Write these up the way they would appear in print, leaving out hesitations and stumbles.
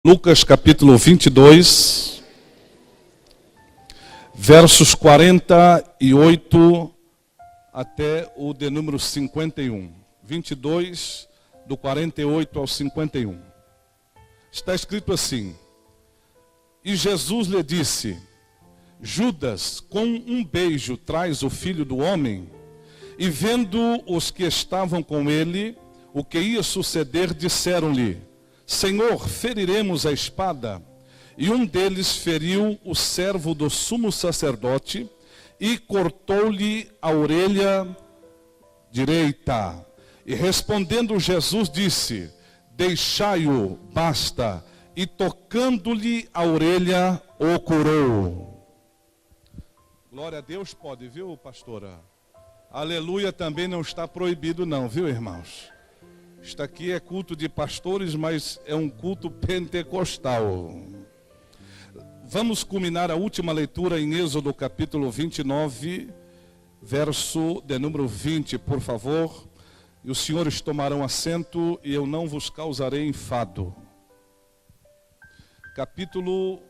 Lucas capítulo 22, versos 48 até o de número 51. 22, do 48 ao 51. Está escrito assim: E Jesus lhe disse: Judas, com um beijo traz o Filho do Homem? E vendo os que estavam com ele, o que ia suceder, disseram-lhe: Senhor, feriremos a espada? E um deles feriu o servo do sumo sacerdote e cortou-lhe a orelha direita. E respondendo Jesus disse: Deixai-o, basta. E tocando-lhe a orelha, o curou. Glória a Deus, pode, viu, pastora? Aleluia também não está proibido não, viu, irmãos? Isto aqui é culto de pastores, mas é um culto pentecostal. Vamos culminar a última leitura em Êxodo capítulo 29, verso de número 20, por favor. E os senhores tomarão assento e eu não vos causarei enfado. Capítulo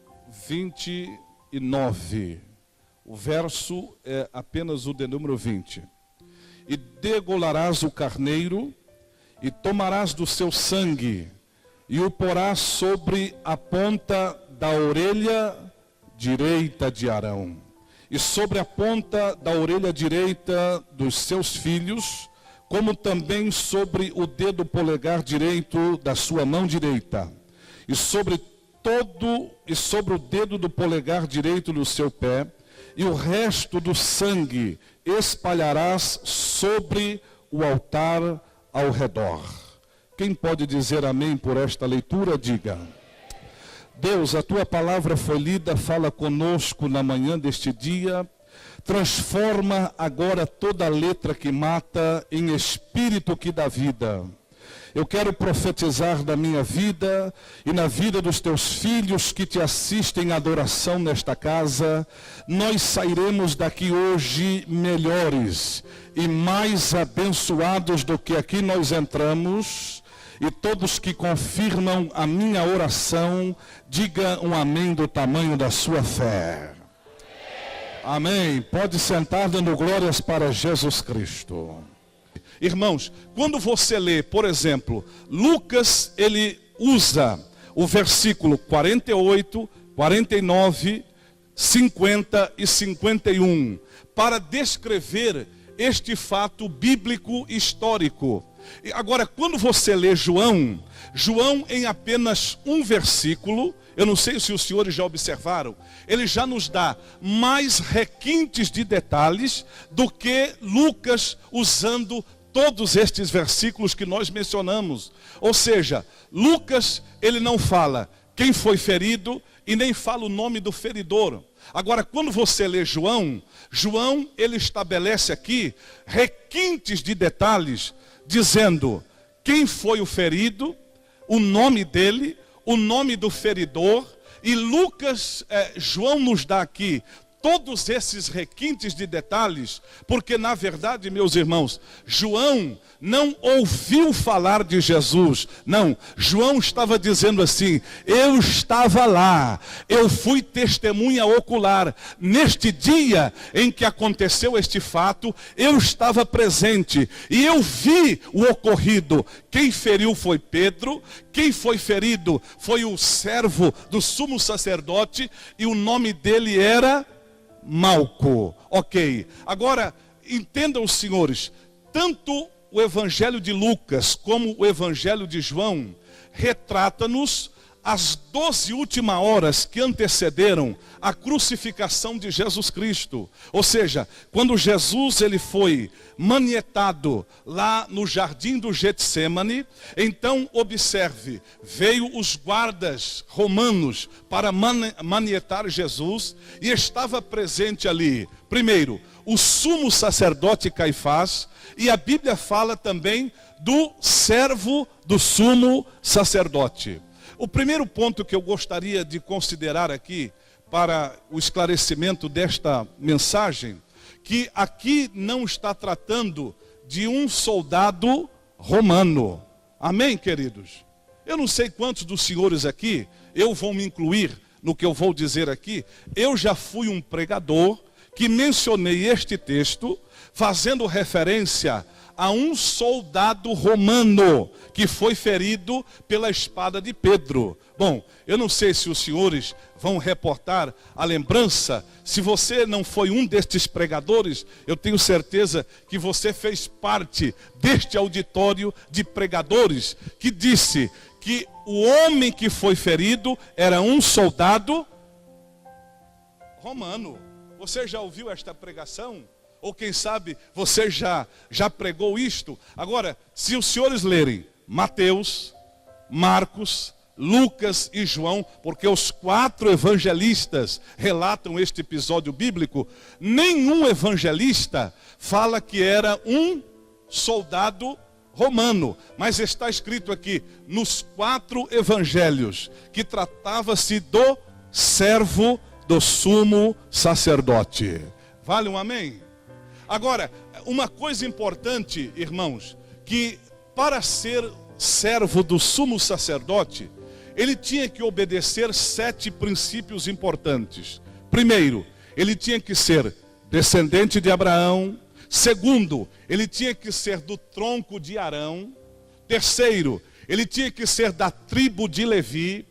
29, o verso é apenas o de número 20. E degolarás o carneiro, e tomarás do seu sangue, e o porás sobre a ponta da orelha direita de Arão, e sobre a ponta da orelha direita dos seus filhos, como também sobre o dedo polegar direito da sua mão direita, e sobre o dedo do polegar direito do seu pé, e o resto do sangue espalharás sobre o altar ao redor. Quem pode dizer amém por esta leitura, diga. Deus, a tua palavra foi lida, fala conosco na manhã deste dia, transforma agora toda letra que mata em espírito que dá vida. Eu quero profetizar na minha vida e na vida dos teus filhos que te assistem à adoração nesta casa. Nós sairemos daqui hoje melhores e mais abençoados do que aqui nós entramos. E todos que confirmam a minha oração, diga um amém do tamanho da sua fé. Amém. Pode sentar dando glórias para Jesus Cristo. Irmãos, quando você lê, por exemplo, Lucas, ele usa o versículo 48, 49, 50 e 51 para descrever este fato bíblico histórico. E agora, quando você lê João em apenas um versículo, eu não sei se os senhores já observaram, ele já nos dá mais requintes de detalhes do que Lucas usando todos estes versículos que nós mencionamos. Ou seja, Lucas, ele não fala quem foi ferido e nem fala o nome do feridor. Agora, quando você lê João, ele estabelece aqui requintes de detalhes, dizendo quem foi o ferido, o nome dele, o nome do feridor. E João nos dá aqui todos esses requintes de detalhes, porque na verdade, meus irmãos, João não ouviu falar de Jesus. Não, João estava dizendo assim: eu estava lá, eu fui testemunha ocular. Neste dia em que aconteceu este fato, eu estava presente e eu vi o ocorrido. Quem feriu foi Pedro, quem foi ferido foi o servo do sumo sacerdote e o nome dele era Malco. Ok, agora entendam, senhores, tanto o evangelho de Lucas como o evangelho de João retrata-nos as 12 últimas horas que antecederam a crucificação de Jesus Cristo. Ou seja, quando Jesus ele foi manietado lá no jardim do Getsêmani, então observe, veio os guardas romanos para manietar Jesus, e estava presente ali, primeiro, o sumo sacerdote Caifás, e a Bíblia fala também do servo do sumo sacerdote. O primeiro ponto que eu gostaria de considerar aqui, para o esclarecimento desta mensagem, que aqui não está tratando de um soldado romano. Amém, queridos? Eu não sei quantos dos senhores aqui eu vou me incluir no que eu vou dizer aqui. Eu já fui um pregador que mencionei este texto fazendo referência a um soldado romano que foi ferido pela espada de Pedro. Bom, eu não sei se os senhores vão reportar a lembrança. Se você não foi um destes pregadores, eu tenho certeza que você fez parte deste auditório de pregadores que disse que o homem que foi ferido era um soldado romano. Você já ouviu esta pregação? Ou quem sabe você já pregou isto? Agora, se os senhores lerem Mateus, Marcos, Lucas e João, porque os 4 evangelistas relatam este episódio bíblico, nenhum evangelista fala que era um soldado romano, mas está escrito aqui nos 4 evangelhos que tratava-se do servo do sumo sacerdote. Vale um amém? Agora, uma coisa importante, irmãos, que para ser servo do sumo sacerdote, ele tinha que obedecer 7 princípios importantes. Primeiro, ele tinha que ser descendente de Abraão. Segundo, ele tinha que ser do tronco de Arão. Terceiro, ele tinha que ser da tribo de Levi.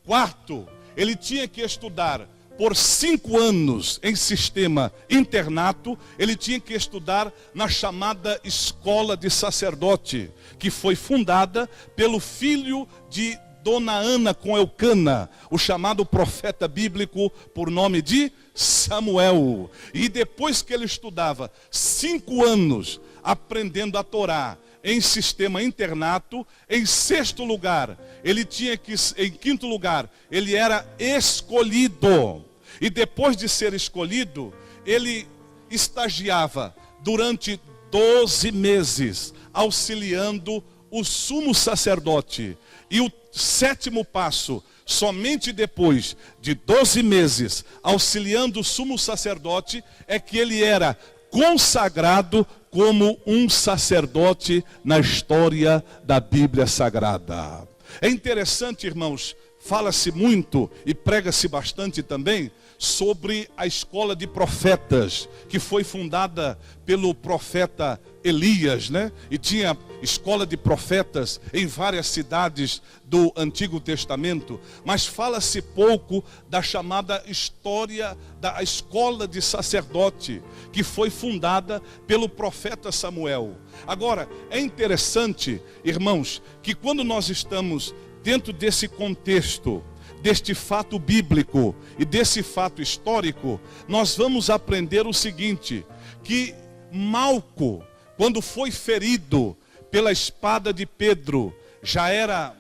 Quarto, ele tinha que estudar por 5 anos em sistema internato. Ele tinha que estudar na chamada escola de sacerdote, que foi fundada pelo filho de Dona Ana com Eucana, o chamado profeta bíblico por nome de Samuel. E depois que ele estudava 5 anos aprendendo a Torá em sistema internato, em 6º lugar, em 5º lugar, ele era escolhido. E depois de ser escolhido, ele estagiava durante 12 meses, auxiliando o sumo sacerdote. E o 7º passo, somente depois de 12 meses, auxiliando o sumo sacerdote, é que ele era consagrado como um sacerdote na história da Bíblia Sagrada. É interessante, irmãos, fala-se muito e prega-se bastante também sobre a escola de profetas, que foi fundada pelo profeta Elias, né? E tinha escola de profetas em várias cidades do Antigo Testamento, mas fala-se pouco da chamada história da escola de sacerdote, que foi fundada pelo profeta Samuel. Agora, é interessante, irmãos, que quando nós estamos dentro desse contexto, deste fato bíblico e desse fato histórico, nós vamos aprender o seguinte, que Malco, quando foi ferido pela espada de Pedro, já era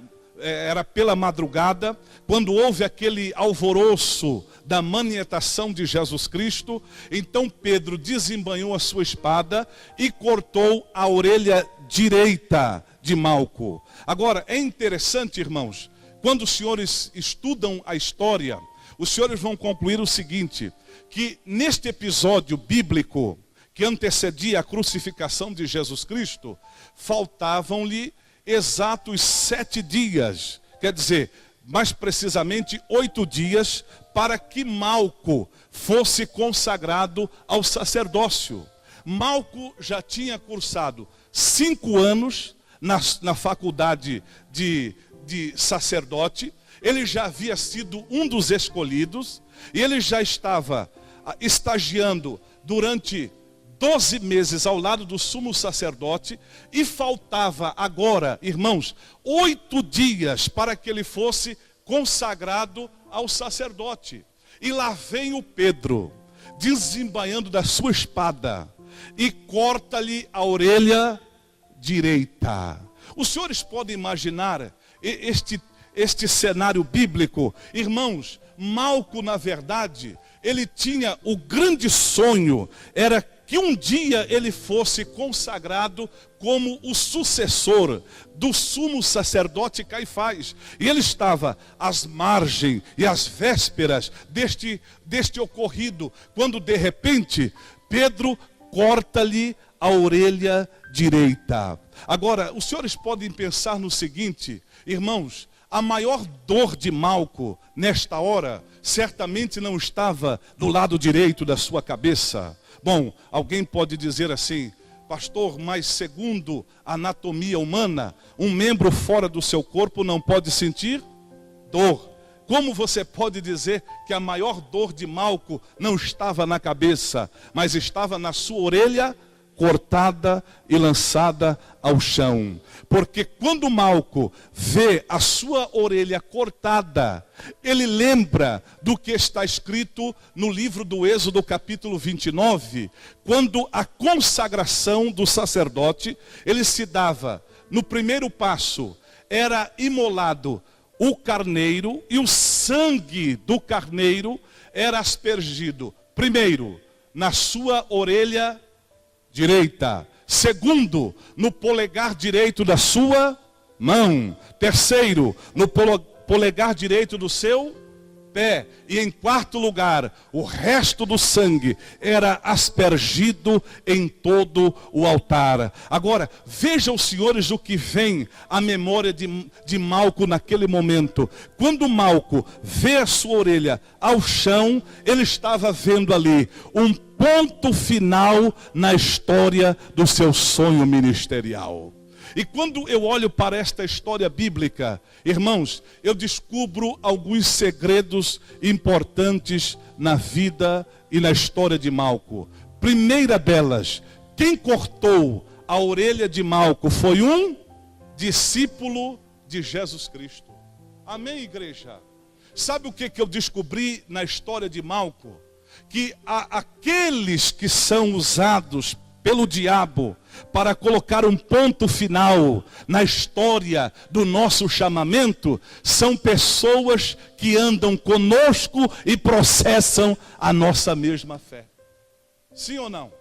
pela madrugada, quando houve aquele alvoroço da manietação de Jesus Cristo, então Pedro desembainhou a sua espada e cortou a orelha direita de Malco. Agora, é interessante, irmãos, quando os senhores estudam a história, os senhores vão concluir o seguinte, que neste episódio bíblico que antecedia a crucificação de Jesus Cristo, faltavam-lhe exatos 7 dias, quer dizer, mais precisamente 8 dias, para que Malco fosse consagrado ao sacerdócio. Malco já tinha cursado 5 anos na faculdade de sacerdote, ele já havia sido um dos escolhidos, e ele já estava estagiando durante 12 meses ao lado do sumo sacerdote, e faltava agora, irmãos, 8 dias para que ele fosse consagrado ao sacerdote. E lá vem o Pedro, desembainhando da sua espada, e corta-lhe a orelha direita. Os senhores podem imaginar este cenário bíblico? Irmãos, Malco, na verdade, ele tinha o grande sonho, era que um dia ele fosse consagrado como o sucessor do sumo sacerdote Caifás. E ele estava às margens e às vésperas deste ocorrido, quando de repente Pedro corta-lhe a orelha direita. Agora, os senhores podem pensar no seguinte, irmãos, a maior dor de Malco, nesta hora, certamente não estava no lado direito da sua cabeça. Bom, alguém pode dizer assim: pastor, mas segundo a anatomia humana, um membro fora do seu corpo não pode sentir dor. Como você pode dizer que a maior dor de Malco não estava na cabeça, mas estava na sua orelha cortada e lançada ao chão? Porque quando Malco vê a sua orelha cortada, ele lembra do que está escrito no livro do Êxodo, capítulo 29, quando a consagração do sacerdote, ele se dava, no primeiro passo, era imolado o carneiro, e o sangue do carneiro era aspergido, primeiro, na sua orelha direita, segundo, no polegar direito da sua mão, terceiro, no polegar direito do seu pé, e em quarto lugar, o resto do sangue era aspergido em todo o altar. Agora, vejam, senhores, o que vem à memória de Malco naquele momento. Quando Malco vê a sua orelha ao chão, ele estava vendo ali um ponto final na história do seu sonho ministerial. E quando eu olho para esta história bíblica, irmãos, eu descubro alguns segredos importantes na vida e na história de Malco. Primeira delas, quem cortou a orelha de Malco foi um discípulo de Jesus Cristo. Amém, igreja? Sabe o que eu descobri na história de Malco? Que aqueles que são usados pelo diabo para colocar um ponto final na história do nosso chamamento, são pessoas que andam conosco e processam a nossa mesma fé. Sim ou não?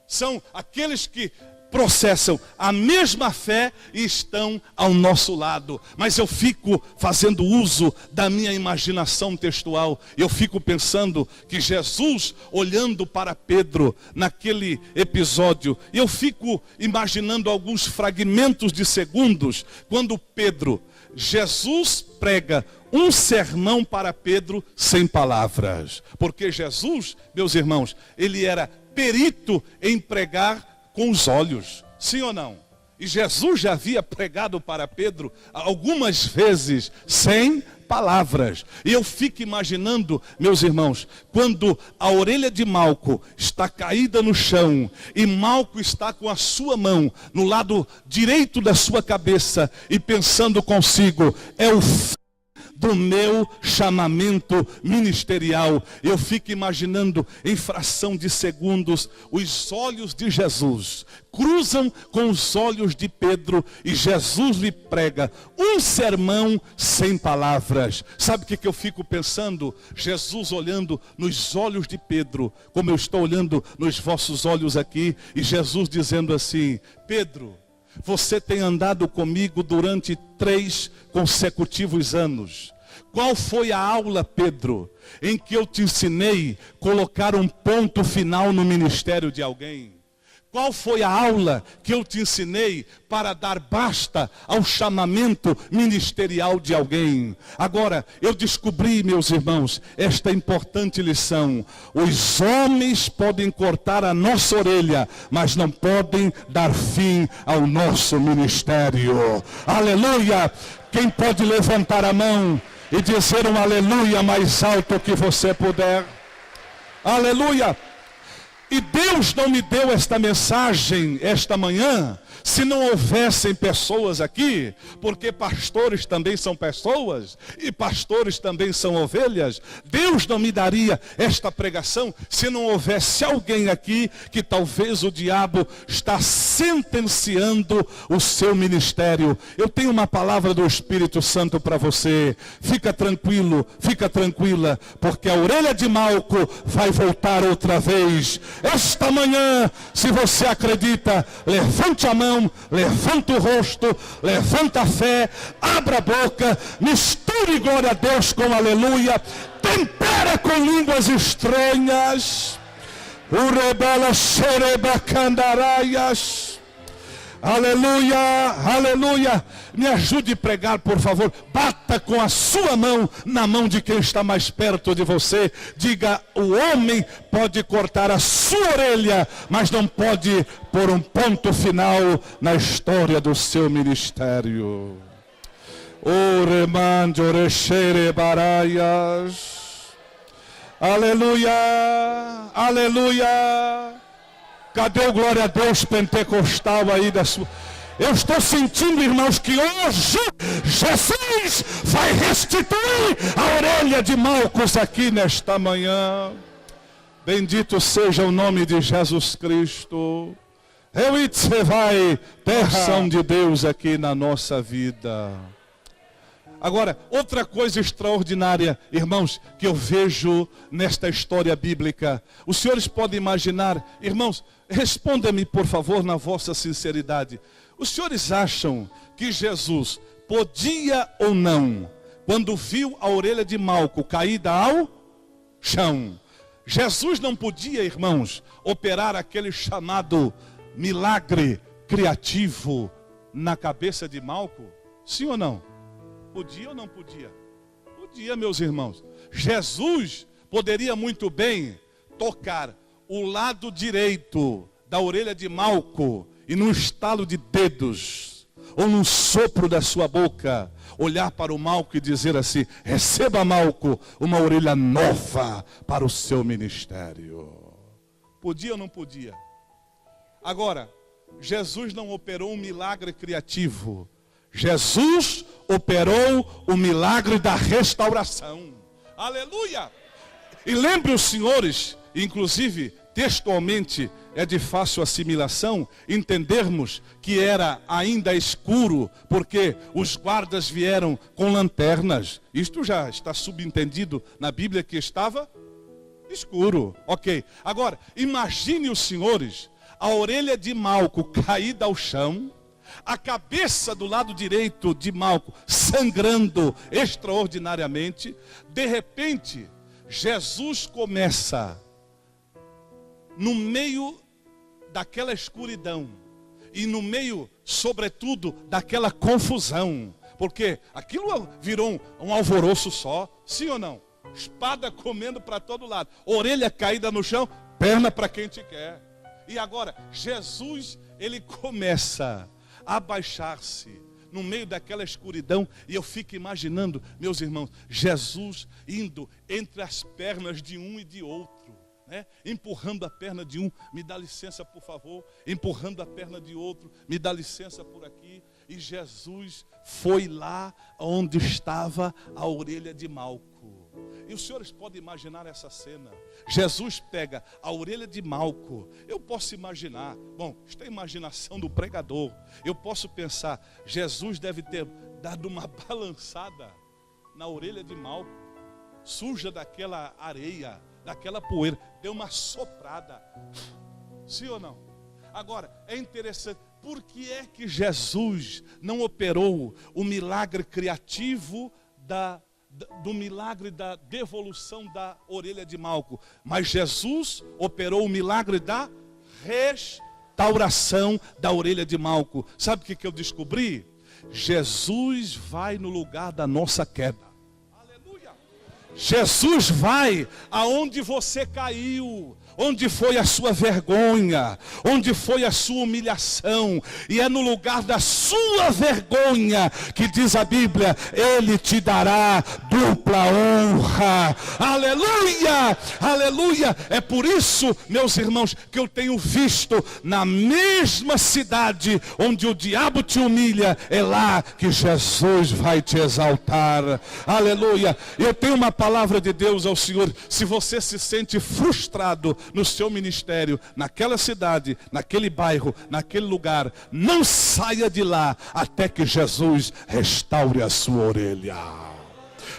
São aqueles que processam a mesma fé e estão ao nosso lado. Mas eu fico fazendo uso da minha imaginação textual. Eu fico pensando que Jesus, olhando para Pedro naquele episódio, eu fico imaginando alguns fragmentos de segundos, quando Jesus prega um sermão para Pedro sem palavras. Porque Jesus, meus irmãos, ele era perito em pregar com os olhos, sim ou não? E Jesus já havia pregado para Pedro algumas vezes sem palavras. E eu fico imaginando, meus irmãos, quando a orelha de Malco está caída no chão e Malco está com a sua mão no lado direito da sua cabeça e pensando consigo: é o fim do meu chamamento ministerial. Eu fico imaginando, em fração de segundos, os olhos de Jesus cruzam com os olhos de Pedro e Jesus lhe prega um sermão sem palavras. Sabe o que eu fico pensando? Jesus olhando nos olhos de Pedro, como eu estou olhando nos vossos olhos aqui, e Jesus dizendo assim: Pedro, você tem andado comigo durante 3 consecutivos anos. Qual foi a aula, Pedro, em que eu te ensinei a colocar um ponto final no ministério de alguém? Qual foi a aula que eu te ensinei para dar basta ao chamamento ministerial de alguém? Agora, eu descobri, meus irmãos, esta importante lição: os homens podem cortar a nossa orelha, mas não podem dar fim ao nosso ministério. Aleluia! Quem pode levantar a mão e dizer um aleluia mais alto que você puder? Aleluia! E Deus não me deu esta mensagem esta manhã se não houvessem pessoas aqui, porque pastores também são pessoas e pastores também são ovelhas. Deus não me daria esta pregação se não houvesse alguém aqui que talvez o diabo está sentenciando o seu ministério. Eu tenho uma palavra do Espírito Santo para você. Fica tranquilo, fica tranquila, porque a orelha de Malco vai voltar outra vez. Esta manhã, se você acredita, levante a mão, levanta o rosto, levanta a fé, abra a boca, misture glória a Deus com aleluia, tempera com línguas estranhas. Urebala xerebacandaraias. Aleluia, aleluia. Me ajude a pregar, por favor. Bata com a sua mão na mão de quem está mais perto de você. Diga: o homem pode cortar a sua orelha, mas não pode pôr um ponto final na história do seu ministério. Oremande orechere baraias. Aleluia, aleluia. Cadê o glória a Deus pentecostal aí da sua... Eu estou sentindo, irmãos, que hoje Jesus vai restituir a orelha de Malcos aqui nesta manhã. Bendito seja o nome de Jesus Cristo. Você vai ter ação de Deus aqui na nossa vida. Agora, outra coisa extraordinária, irmãos, que eu vejo nesta história bíblica. Os senhores podem imaginar, irmãos, responda-me por favor na vossa sinceridade. Os senhores acham que Jesus podia ou não, quando viu a orelha de Malco caída ao chão, Jesus não podia, irmãos, operar aquele chamado milagre criativo na cabeça de Malco? Sim ou não? Podia ou não podia? Podia, meus irmãos. Jesus poderia muito bem tocar o lado direito da orelha de Malco e num estalo de dedos, ou num sopro da sua boca, olhar para o Malco e dizer assim: receba, Malco, uma orelha nova para o seu ministério. Podia ou não podia? Agora, Jesus não operou um milagre criativo. Jesus operou o milagre da restauração. Aleluia! E lembre os senhores, inclusive textualmente é de fácil assimilação entendermos que era ainda escuro, porque os guardas vieram com lanternas. Isto já está subentendido na Bíblia que estava escuro. Ok. Agora, imagine os senhores a orelha de Malco caída ao chão, a cabeça do lado direito de Malco sangrando extraordinariamente. De repente, Jesus começa, no meio daquela escuridão e no meio, sobretudo, daquela confusão, porque aquilo virou um alvoroço só, sim ou não? Espada comendo para todo lado, orelha caída no chão, perna para quem te quer. E agora, Jesus, ele começa a abaixar-se no meio daquela escuridão, e eu fico imaginando, meus irmãos, Jesus indo entre as pernas de um e de outro, né? Empurrando a perna de um, me dá licença por favor, empurrando a perna de outro, me dá licença por aqui. E Jesus foi lá onde estava a orelha de Malco. E os senhores podem imaginar essa cena. Jesus pega a orelha de Malco. Eu posso imaginar, bom, isto é a imaginação do pregador. Eu posso pensar, Jesus deve ter dado uma balançada na orelha de Malco, suja daquela areia, daquela poeira, deu uma soprada. Sim ou não? Agora, é interessante, por que é que Jesus não operou o milagre criativo do milagre da devolução da orelha de Malco, mas Jesus operou o milagre da restauração da orelha de Malco? Sabe o que eu descobri? Jesus vai no lugar da nossa queda. Aleluia! Jesus vai aonde você caiu, onde foi a sua vergonha, onde foi a sua humilhação, e é no lugar da sua vergonha que diz a Bíblia, Ele te dará dupla honra. Aleluia, aleluia. É por isso, meus irmãos, que eu tenho visto na mesma cidade onde o diabo te humilha, é lá que Jesus vai te exaltar. Aleluia. Eu tenho uma palavra de Deus ao Senhor. Se você se sente frustrado no seu ministério, naquela cidade, naquele bairro, naquele lugar, não saia de lá até que Jesus restaure a sua orelha.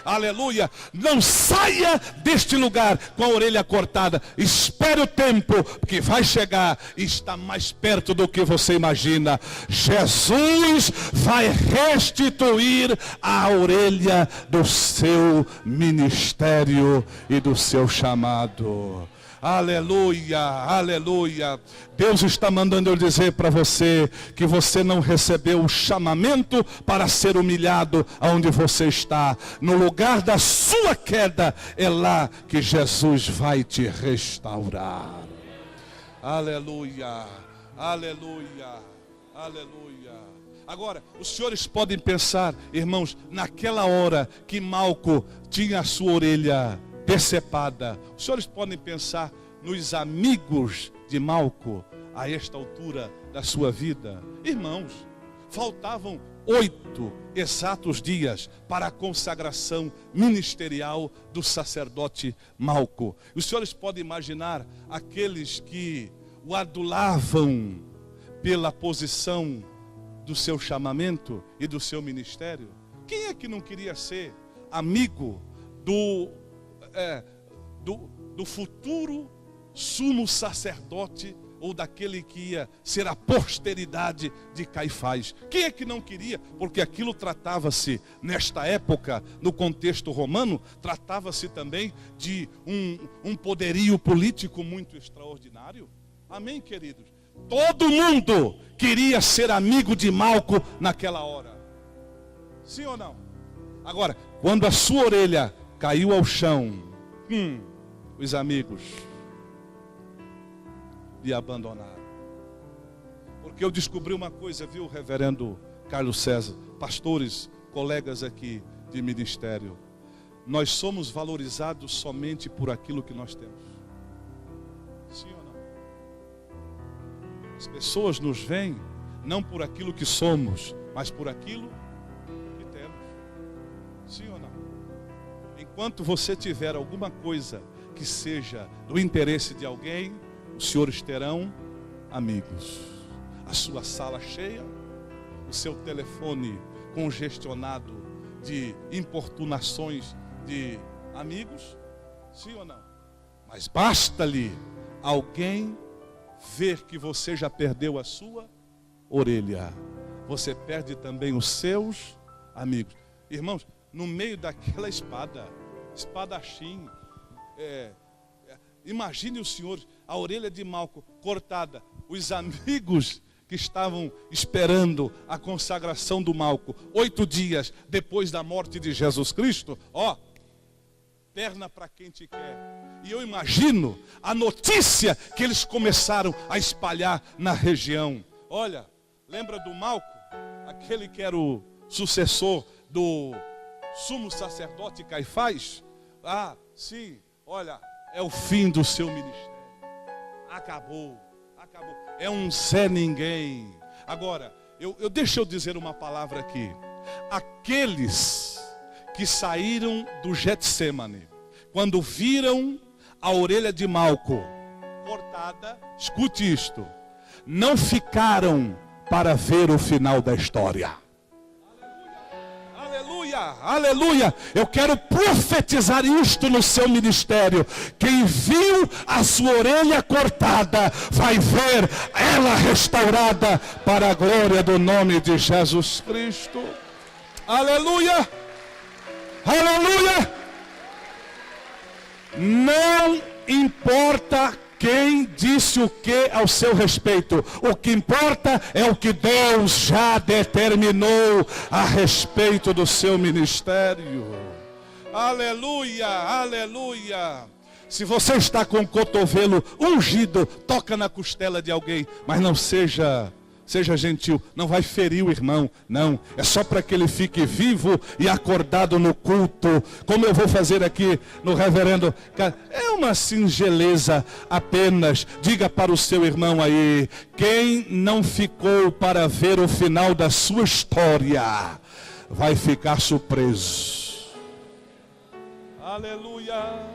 Aleluia, não saia deste lugar com a orelha cortada. Espere o tempo que vai chegar e está mais perto do que você imagina. Jesus vai restituir a orelha do seu ministério e do seu chamado. Aleluia, aleluia. Deus está mandando eu dizer para você que você não recebeu o chamamento para ser humilhado aonde você está. No lugar da sua queda, é lá que Jesus vai te restaurar. Aleluia, aleluia, aleluia. Agora, os senhores podem pensar, irmãos, naquela hora que Malco tinha a sua orelha decepada, os senhores podem pensar nos amigos de Malco a esta altura da sua vida. Irmãos, faltavam 8 exatos dias para a consagração ministerial do sacerdote Malco. Os senhores podem imaginar aqueles que o adulavam pela posição do seu chamamento e do seu ministério. Quem é que não queria ser amigo do futuro sumo sacerdote ou daquele que ia ser a posteridade de Caifás? Quem é que não queria? Porque aquilo tratava-se, nesta época, no contexto romano, tratava-se também de um poderio político muito extraordinário. Amém, queridos? Todo mundo queria ser amigo de Malco naquela hora. Sim ou não? Agora, quando a sua orelha caiu ao chão, os amigos lhe abandonaram. Porque eu descobri uma coisa, viu, reverendo Carlos César, pastores, colegas aqui de ministério. Nós somos valorizados somente por aquilo que nós temos. Sim ou não? As pessoas nos veem não por aquilo que somos, mas por aquilo que temos. Sim ou não? Enquanto você tiver alguma coisa que seja do interesse de alguém, os senhores terão amigos. A sua sala cheia, o seu telefone congestionado de importunações de amigos, sim ou não? Mas basta-lhe alguém ver que você já perdeu a sua orelha, você perde também os seus amigos. Irmãos, no meio daquela espadachim, imagine os senhores, a orelha de Malco cortada, os amigos que estavam esperando a consagração do Malco, 8 dias depois da morte de Jesus Cristo, perna para quem te quer. E eu imagino a notícia que eles começaram a espalhar na região. Olha, lembra do Malco? Aquele que era o sucessor do sumo sacerdote Caifás? Sim, olha, é o fim do seu ministério. Acabou. É um Zé Ninguém. Agora, deixa eu dizer uma palavra aqui. Aqueles que saíram do Getsêmani, quando viram a orelha de Malco cortada, escute isto, não ficaram para ver o final da história. Aleluia, aleluia. Eu quero profetizar isto no seu ministério. Quem viu a sua orelha cortada vai ver ela restaurada para a glória do nome de Jesus Cristo. Aleluia, aleluia. Não importa quem disse o que ao seu respeito. O que importa é o que Deus já determinou a respeito do seu ministério. Aleluia, aleluia. Se você está com o cotovelo ungido, toca na costela de alguém, mas não seja gentil, não vai ferir o irmão, não, é só para que ele fique vivo e acordado no culto, como eu vou fazer aqui no reverendo. É uma singeleza apenas. Diga para o seu irmão aí: quem não ficou para ver o final da sua história, vai ficar surpreso. Aleluia,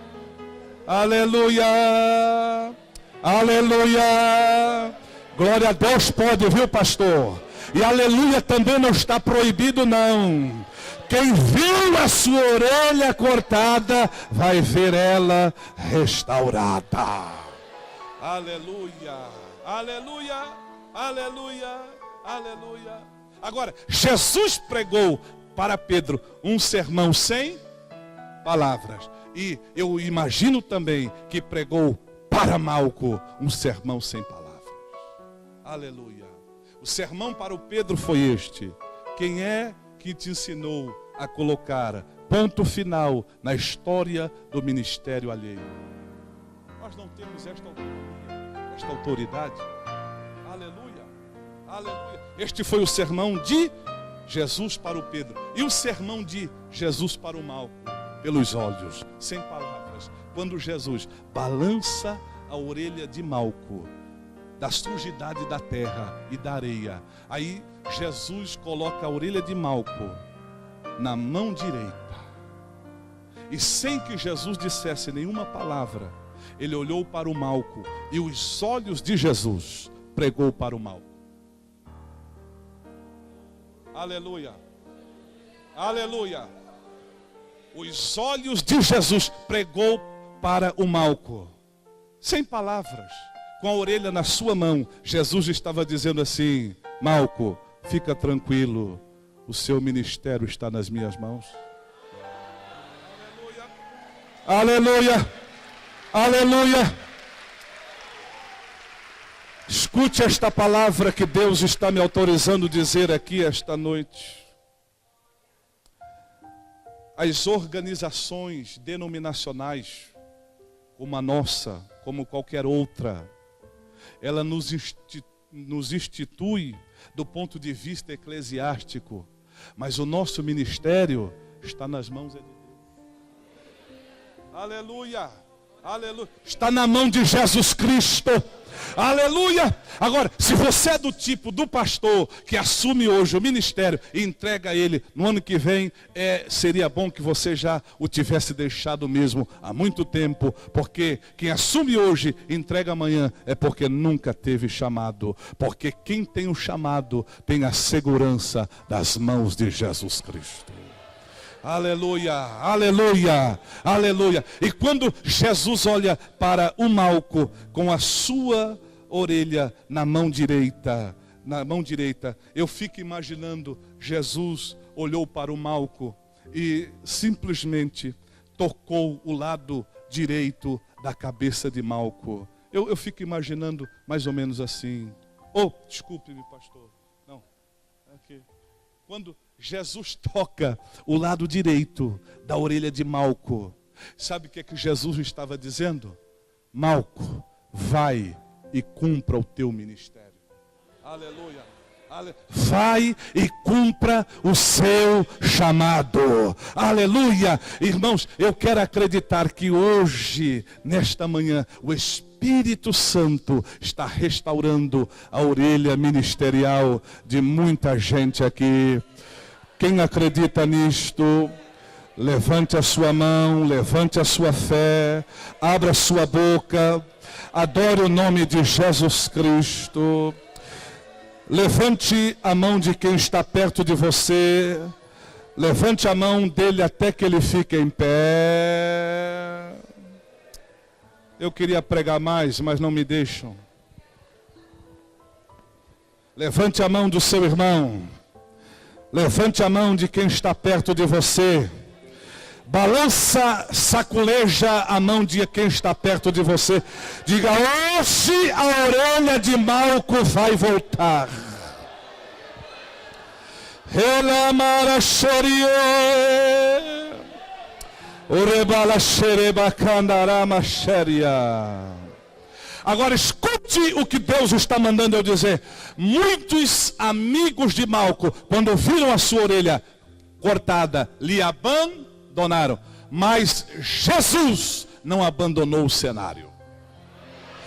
aleluia, aleluia. Glória a Deus, pode, viu, pastor? E aleluia também não está proibido, não. Quem viu a sua orelha cortada, vai ver ela restaurada. Aleluia, aleluia, aleluia, aleluia. Agora, Jesus pregou para Pedro um sermão sem palavras. E eu imagino também que pregou para Malco um sermão sem palavras. Aleluia. O sermão para o Pedro foi este: quem é que te ensinou a colocar ponto final na história do ministério alheio? Nós não temos esta autonomia, esta autoridade. Aleluia, aleluia. Este foi o sermão de Jesus para o Pedro. E o sermão de Jesus para o Malco? Pelos olhos, sem palavras. Quando Jesus balança a orelha de Malco, da sujidade da terra e da areia, aí Jesus coloca a orelha de Malco na mão direita. E sem que Jesus dissesse nenhuma palavra, ele olhou para o Malco e os olhos de Jesus pregou para o Malco. Aleluia, aleluia. Os olhos de Jesus pregou para o Malco, sem palavras, com a orelha na sua mão. Jesus estava dizendo assim: Malco, fica tranquilo, o seu ministério está nas minhas mãos. Aleluia, aleluia. Escute esta palavra que Deus está me autorizando dizer aqui esta noite. As organizações denominacionais, como a nossa, como qualquer outra, ela nos institui do ponto de vista eclesiástico, mas o nosso ministério está nas mãos de Deus. Aleluia, aleluia. Está na mão de Jesus Cristo. Aleluia. Agora, se você é do tipo do pastor que assume hoje o ministério e entrega a ele no ano que vem, seria bom que você já o tivesse deixado mesmo há muito tempo, porque quem assume hoje e entrega amanhã é porque nunca teve chamado, porque quem tem o chamado tem a segurança das mãos de Jesus Cristo. Aleluia, aleluia, aleluia. E quando Jesus olha para o Malco com a sua orelha na mão direita, eu fico imaginando, Jesus olhou para o Malco e simplesmente tocou o lado direito da cabeça de Malco. Eu fico imaginando mais ou menos assim. Oh, desculpe-me, pastor. Não, aqui. Quando Jesus toca o lado direito da orelha de Malco, sabe o que Jesus estava dizendo? Malco, vai e cumpra o teu ministério. Aleluia. Vai e cumpra o seu chamado. Aleluia. Irmãos, eu quero acreditar que hoje, nesta manhã, o Espírito Santo está restaurando a orelha ministerial de muita gente aqui. Quem acredita nisto, levante a sua mão, levante a sua fé, abra a sua boca, adore o nome de Jesus Cristo. Levante a mão de quem está perto de você, levante a mão dele até que ele fique em pé. Eu queria pregar mais, mas não me deixam. Levante a mão do seu irmão. Levante a mão de quem está perto de você. Balança, saculeja a mão de quem está perto de você. Diga: hoje a orelha de Malco vai voltar. Agora escute o que Deus está mandando eu dizer. Muitos amigos de Malco, quando viram a sua orelha cortada, lhe abandonaram. Mas Jesus não abandonou o cenário.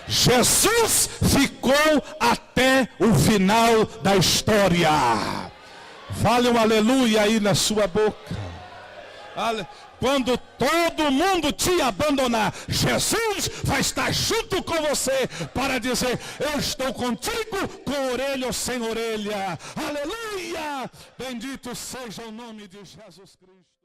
Jesus ficou até o final da história. Vale um aleluia aí na sua boca. Quando todo mundo te abandonar, Jesus vai estar junto com você para dizer: eu estou contigo, com orelha ou sem orelha. Aleluia! Bendito seja o nome de Jesus Cristo.